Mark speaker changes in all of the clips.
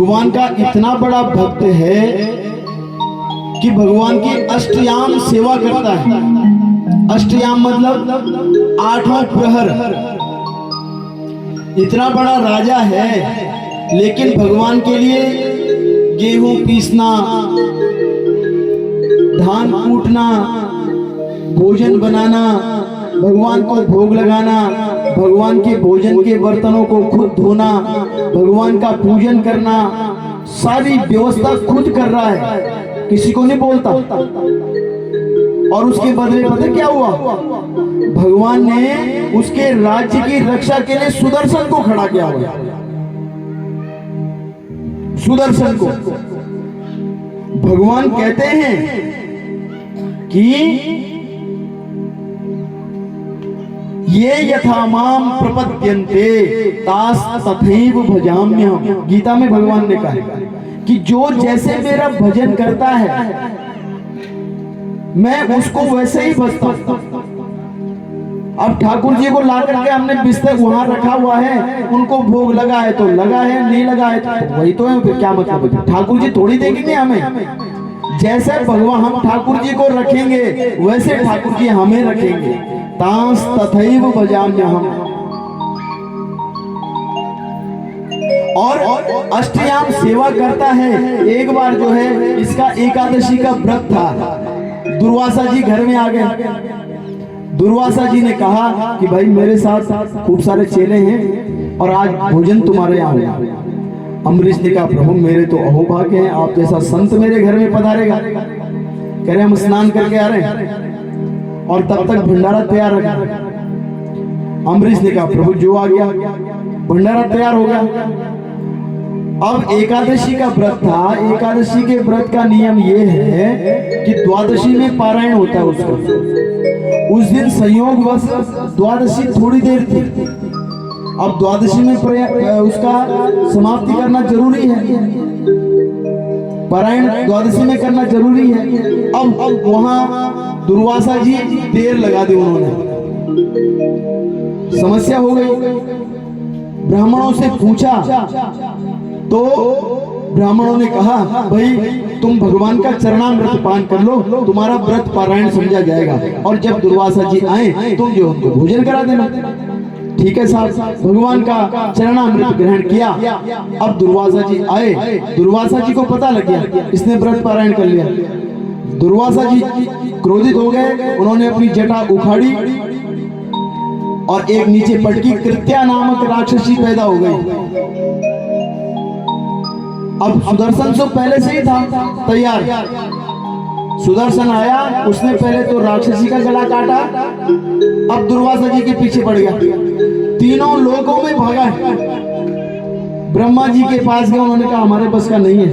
Speaker 1: भगवान का इतना बड़ा भक्त है कि भगवान की अष्टयाम सेवा करता है। अष्टयाम मतलब आठों प्रहर। इतना बड़ा राजा है लेकिन भगवान के लिए गेहूं पीसना, धान कूटना, भोजन बनाना, भगवान को भोग लगाना, भगवान के भोजन के बर्तनों को खुद धोना, भगवान का पूजन करना, सारी व्यवस्था खुद कर रहा है, किसी को नहीं बोलता। और उसके बदले पता क्या हुआ? भगवान ने उसके राज्य की रक्षा के लिए सुदर्शन को खड़ा किया हुआ। सुदर्शन को भगवान कहते हैं कि ये यथा माम प्रपद्यन्ते तास तथैव भजाम्यहम्। गीता में भगवान ने कहा कि जो जैसे मेरा भजन करता है मैं उसको वैसे ही भजता हूं। अब ठाकुर जी को ला करके हमने बिस्तर वहां रखा हुआ है, उनको भोग लगा है तो लगा है, नहीं लगा है तो वही तो है, फिर क्या मतलब है? ठाकुर जी थोड़ी देंगे हमें। जैसे भगवान हम ठाकुर जी को रखेंगे वैसे ठाकुर जी हमें रखेंगे। तांस तथैव भजाम्यहम्। और अष्टयाम सेवा करता है। एक बार जो है इसका एकादशी का व्रत था, दुर्वासा जी घर में आ गए। दुर्वासा जी ने कहा कि भाई मेरे साथ खूब सारे चेले हैं और आज भोजन तुम्हारे यहाँ होगा। अम्बरीश ने कहा प्रभु मेरे तो अहोभाग्य है, आप जैसा संत मेरे घर में पधारेगा। कह रहे हम स्नान करके आ रहे हैं और तब तक भंडारा तैयार रखा। अम्बरीश ने कहा प्रभु जो आ गया। भंडारा तैयार हो गया। अब एकादशी का व्रत था। एकादशी के व्रत का नियम ये है कि द्वादशी में पारायण होता है उसका। उस दिन संयोगवश द्वादशी थोड़ी देर थी। अब द्वादशी में उसका समाप्ति करना जरूरी है, पारायण द्वादशी में करना जरूरी है। अब वहां दुर्वासा जी देर लगा दी उन्होंने, समस्या हो गई। ब्राह्मणों से पूछा तो ब्राह्मणों ने कहा भाई तुम भगवान का चरणामृत पान कर लो, तुम्हारा व्रत पारायण समझा जाएगा और जब दुर्वासा जी आए तुम जो उनको भोजन करा देना। ठीक है साहब, भगवान का चरणामृत ग्रहण किया। अब दुर्वासा जी आए, दुर्वासा जी को पता लग गया इसने व्रत पारायण कर लिया। दुर्वासा जी क्रोधित हो गए। उन्होंने अपनी जटा उखाड़ी और एक नीचे पटकी कृत्या नामक राक्षसी पैदा हो गई। अब सुदर्शन तो पहले से ही था तैयार। सुदर्शन आया, उसने पहले तो राक्षसी का गला काटा, अब दुर्वासा जी के पीछे पड़ गया। तीनों लोगों में भागा। ब्रह्मा जी के पास गए, उन्होंने कहा हमारे बस का नहीं है।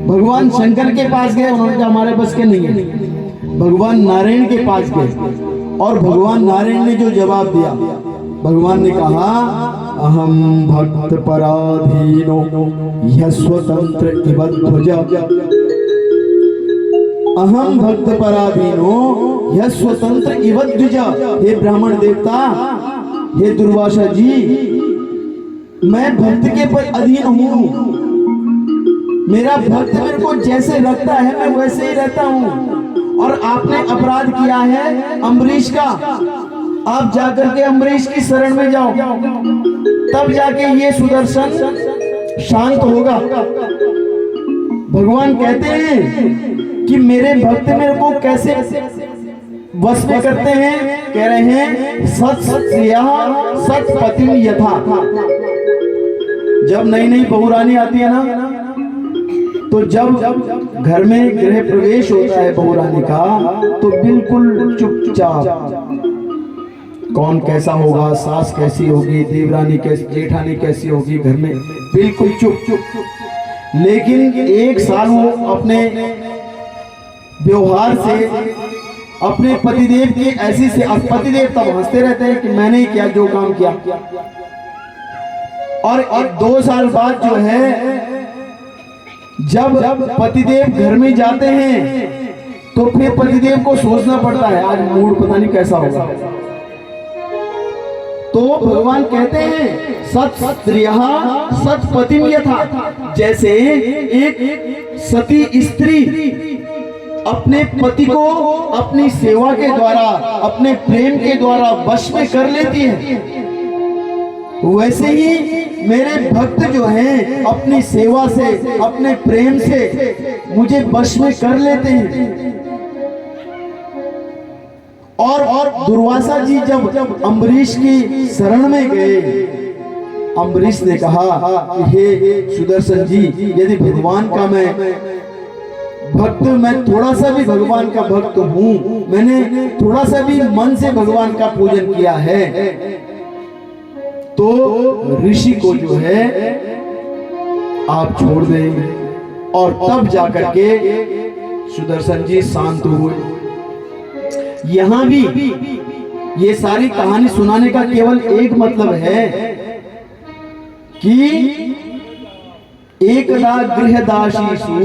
Speaker 1: भगवान शंकर के पास गए, उन्होंने कहा हमारे बस के नहीं है। भगवान नारायण के पास गए और भगवान नारायण ने जो जवाब दिया, भगवान ने कहा अहम भक्त पराधीनो यह स्वतंत्र इव ध्वज। अहम भक्त पराधीनो यह स्वतंत्र इव ध्वज। हे ब्राह्मण देवता, हे दुर्वासा जी, मैं भक्त के पर अधीन हूँ। मेरा भक्त मेरे को जैसे रखता है मैं वैसे ही रहता हूँ। और आपने अपराध किया है अम्बरीश का, आप जाकर के अम्बरीश की शरण में जाओ, तब जाके ये सुदर्शन शांत होगा। भगवान कहते हैं कि मेरे भक्त मेरे को कैसे वश में करते हैं? कह रहे हैं सत सत्पतिम यथा। जब नई नई बहुरानी आती है ना, तो जब घर में गृह प्रवेश होता है बहुरानी का, तो बिल्कुल चुपचाप, कौन कैसा होगा, सास कैसी होगी, देवरानी कैसी, जेठानी कैसी होगी, घर में बिल्कुल चुप चुप। लेकिन एक साल वो अपने व्यवहार से अपने पतिदेव की ऐसी से, पतिदेव तब हंसते रहते हैं कि मैंने ही किया जो काम किया। और 2 साल बाद जो है जब पतिदेव घर में जाते हैं तो फिर पतिदेव को सोचना पड़ता है आज मूड पता नहीं कैसा होगा। तो भगवान कहते हैं सत स्त्रियः सत पतिम यथा, जैसे एक सती स्त्री अपने पति को अपनी सेवा के द्वारा, अपने प्रेम के द्वारा वश में कर लेती है, वैसे ही मेरे भक्त जो हैं अपनी सेवा से, अपने प्रेम से मुझे वश में कर लेते हैं। और दुर्वासा जी जब अम्बरीश की शरण में गए, अम्बरीश ने कहा कि हे सुदर्शन जी, यदि भगवान का मैं भक्त, मैं थोड़ा सा भी भगवान का भक्त हूं, मैंने थोड़ा सा भी मन से भगवान का पूजन किया है, तो ऋषि को जो है आप छोड़ दें। और तब जाकर के सुदर्शन जी शांत हुए। यहां भी ये सारी कहानी सुनाने का केवल एक मतलब है कि एकदा गृहदासीषु